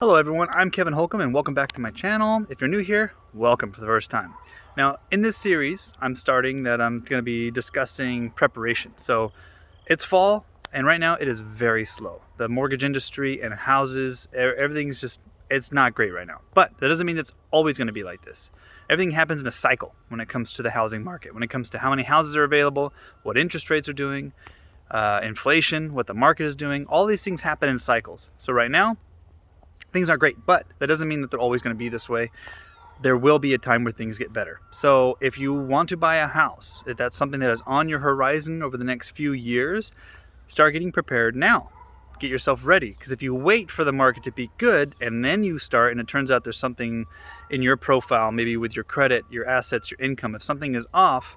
Hello everyone, I'm Kevin Holcomb and welcome back to my channel. If you're new here, welcome for the first time. Now in this series I'm going to be discussing preparation. So it's fall and right now it is very slow. The mortgage industry and houses, everything's just, it's not great right now. But that doesn't mean it's always going to be like this. Everything happens in a cycle when it comes to the housing market, when it comes to how many houses are available, what interest rates are doing, inflation, what the market is doing. All these things happen in cycles. So right now, things aren't great, but that doesn't mean that they're always going to be this way. There will be a time where things get better. So if you want to buy a house, if that's something that is on your horizon over the next few years, start getting prepared now. Get yourself ready, because if you wait for the market to be good and then you start and it turns out there's something in your profile, maybe with your credit, your assets, your income, if something is off,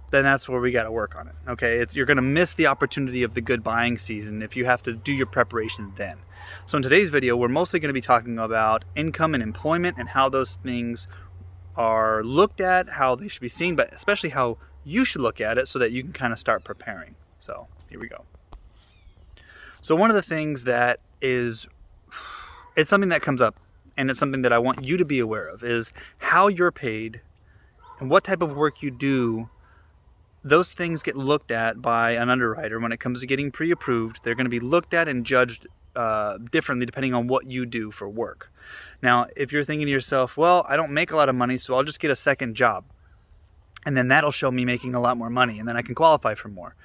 then that's where we got to work on it. Okay, you're going to miss the opportunity of the good buying season if you have to do your preparation then. So in today's video, we're mostly going to be talking about income and employment and how those things are looked at, how they should be seen, but especially how you should look at it so that you can kind of start preparing. So here we go. So one of the things that is, it's something that comes up and it's something that I want you to be aware of, is how you're paid and what type of work you do. Those things get looked at by an underwriter when it comes to getting pre-approved. They're going to be looked at and judged differently depending on what you do for work. Now, if you're thinking to yourself, well, I don't make a lot of money, so I'll just get a second job. And then that'll show me making a lot more money, and then I can qualify for more.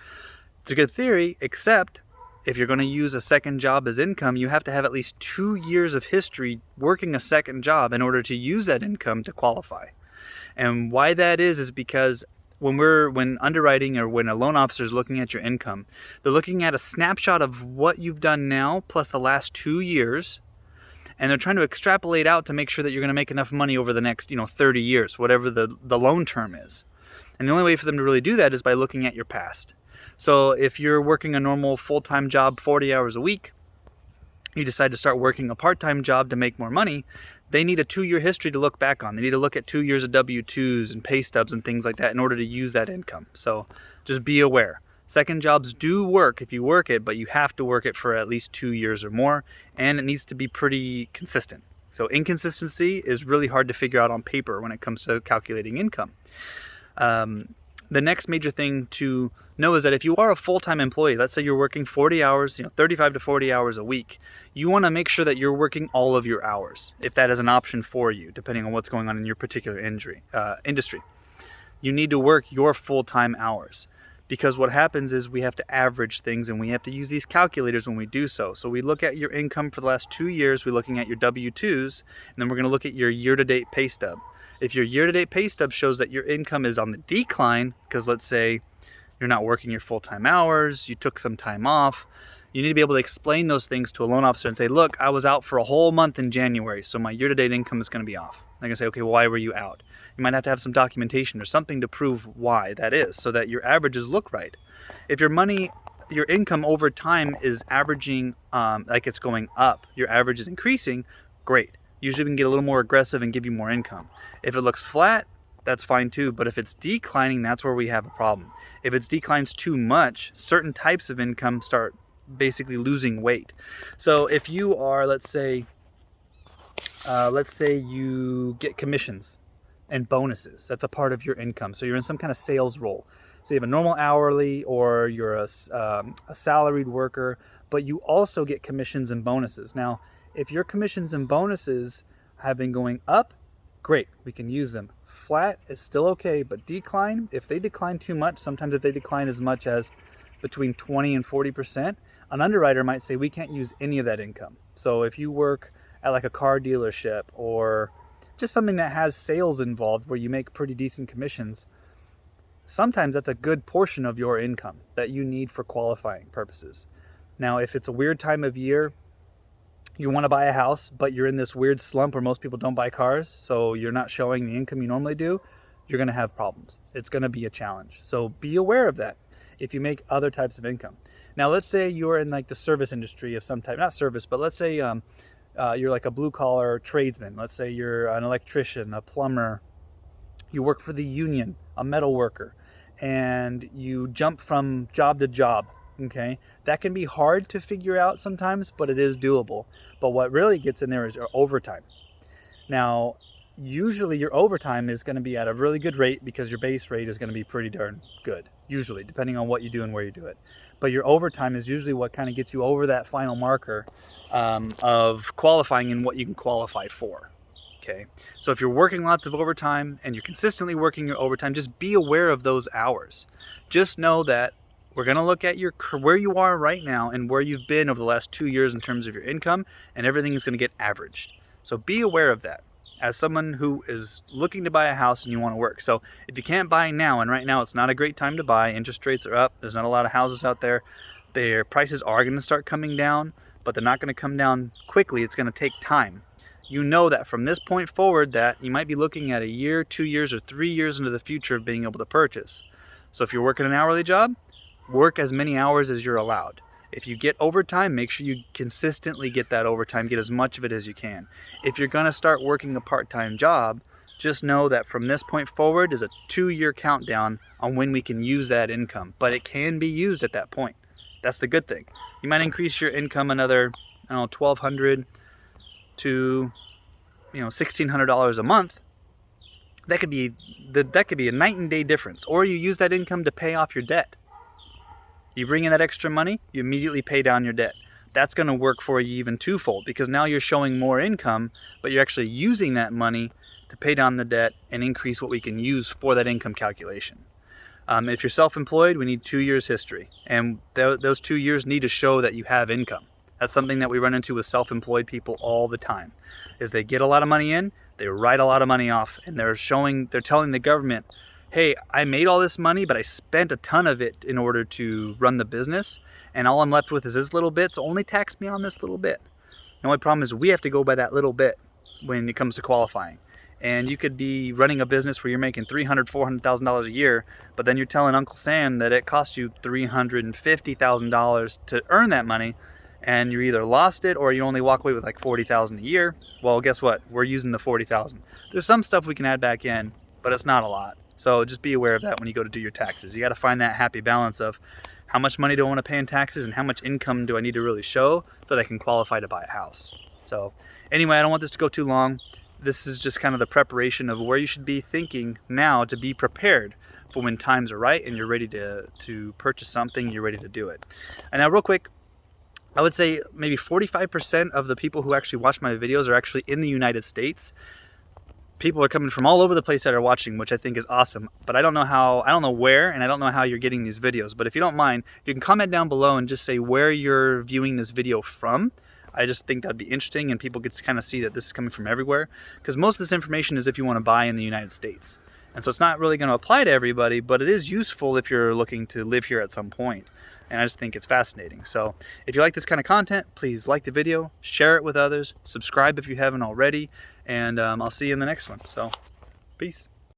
It's a good theory, except if you're going to use a second job as income, you have to have at least 2 years of history working a second job in order to use that income to qualify. And why that is because when underwriting or when a loan officer is looking at your income, they're looking at a snapshot of what you've done now plus the last 2 years, and they're trying to extrapolate out to make sure that you're going to make enough money over the next 30 years, whatever the loan term is. And the only way for them to really do that is by looking at your past. So if you're working a normal full-time job 40 hours a week, you decide to start working a part-time job to make more money, they need a 2-year history to look back on. They need to look at 2 years of W-2s and pay stubs and things like that in order to use that income. So just be aware. Second jobs do work if you work it, but you have to work it for at least 2 years or more, and it needs to be pretty consistent. So inconsistency is really hard to figure out on paper when it comes to calculating income. The next major thing to know is that if you are a full-time employee, let's say you're working 40 hours, 35 to 40 hours a week, you want to make sure that you're working all of your hours, if that is an option for you, depending on what's going on in your particular industry. You need to work your full-time hours, because what happens is we have to average things and we have to use these calculators when we do so. So we look at your income for the last 2 years, we're looking at your W-2s, and then we're going to look at your year-to-date pay stub. If your year-to-date pay stub shows that your income is on the decline, because let's say you're not working your full-time hours, you took some time off, you need to be able to explain those things to a loan officer and say, look, I was out for a whole month in January, so my year-to-date income is going to be off. They're going to say, okay, why were you out? You might have to have some documentation or something to prove why that is, so that your averages look right. If your income over time is averaging like it's going up, your average is increasing, great. Usually we can get a little more aggressive and give you more income. If it looks flat, that's fine too, but if it's declining, that's where we have a problem. If it declines too much, certain types of income start basically losing weight. So if you are, let's say you get commissions and bonuses, that's a part of your income. So you're in some kind of sales role. So you have a normal hourly or you're a salaried worker, but you also get commissions and bonuses. Now, if your commissions and bonuses have been going up, great, we can use them. Flat is still okay, but decline, if they decline too much, sometimes if they decline as much as between 20 and 40%, an underwriter might say we can't use any of that income. So if you work at like a car dealership or just something that has sales involved where you make pretty decent commissions, sometimes that's a good portion of your income that you need for qualifying purposes. Now, if it's a weird time of year, you want to buy a house, but you're in this weird slump where most people don't buy cars, so you're not showing the income you normally do, you're going to have problems. It's going to be a challenge. So be aware of that if you make other types of income. Now, let's say you're in like the service industry of some type, not service, but let's say you're like a blue collar tradesman. Let's say you're an electrician, a plumber, you work for the union, a metal worker, and you jump from job to job Okay, that can be hard to figure out sometimes, but it is doable. But what really gets in there is your overtime. Now, usually your overtime is going to be at a really good rate because your base rate is going to be pretty darn good, usually, depending on what you do and where you do it. But your overtime is usually what kind of gets you over that final marker of qualifying in what you can qualify for. Okay, so if you're working lots of overtime and you're consistently working your overtime, just be aware of those hours. Just know that we're going to look at where you are right now and where you've been over the last 2 years in terms of your income, and everything is going to get averaged. So be aware of that as someone who is looking to buy a house and you want to work. So if you can't buy now, and right now it's not a great time to buy, interest rates are up, there's not a lot of houses out there, their prices are going to start coming down, but they're not going to come down quickly. It's going to take time. You know that from this point forward that you might be looking at a year, 2 years, or 3 years into the future of being able to purchase. So if you're working an hourly job, work as many hours as you're allowed. If you get overtime, make sure you consistently get that overtime, get as much of it as you can. If you're gonna start working a part-time job, just know that from this point forward is a 2-year countdown on when we can use that income, but it can be used at that point. That's the good thing. You might increase your income another, I don't know, $1,200 to $1,600 a month. That could be a night and day difference. Or you use that income to pay off your debt. You bring in that extra money, you immediately pay down your debt. That's going to work for you even twofold, because now you're showing more income, but you're actually using that money to pay down the debt and increase what we can use for that income calculation. If you're self-employed, we need 2 years history, and those 2 years need to show that you have income. That's something that we run into with self-employed people all the time, is they get a lot of money in, they write a lot of money off, and they're telling the government, hey, I made all this money, but I spent a ton of it in order to run the business, and all I'm left with is this little bit, so only tax me on this little bit. The only problem is we have to go by that little bit when it comes to qualifying. And you could be running a business where you're making $300,000, $400,000 a year, but then you're telling Uncle Sam that it costs you $350,000 to earn that money, and you either lost it or you only walk away with like $40,000 a year. Well, guess what? We're using the $40,000. There's some stuff we can add back in, but it's not a lot. So just be aware of that when you go to do your taxes. You got to find that happy balance of how much money do I want to pay in taxes and how much income do I need to really show so that I can qualify to buy a house. So anyway, I don't want this to go too long. This is just kind of the preparation of where you should be thinking now to be prepared for when times are right and you're ready to purchase something, you're ready to do it. And now real quick, I would say maybe 45% of the people who actually watch my videos are actually in the United States. People are coming from all over the place that are watching, which I think is awesome. But I don't know where, and I don't know how you're getting these videos. But if you don't mind, you can comment down below and just say where you're viewing this video from. I just think that'd be interesting, and people get to kind of see that this is coming from everywhere. Because most of this information is if you want to buy in the United States. And so it's not really going to apply to everybody, but it is useful if you're looking to live here at some point. And I just think it's fascinating. So if you like this kind of content, please like the video, share it with others, subscribe if you haven't already, and I'll see you in the next one. So peace.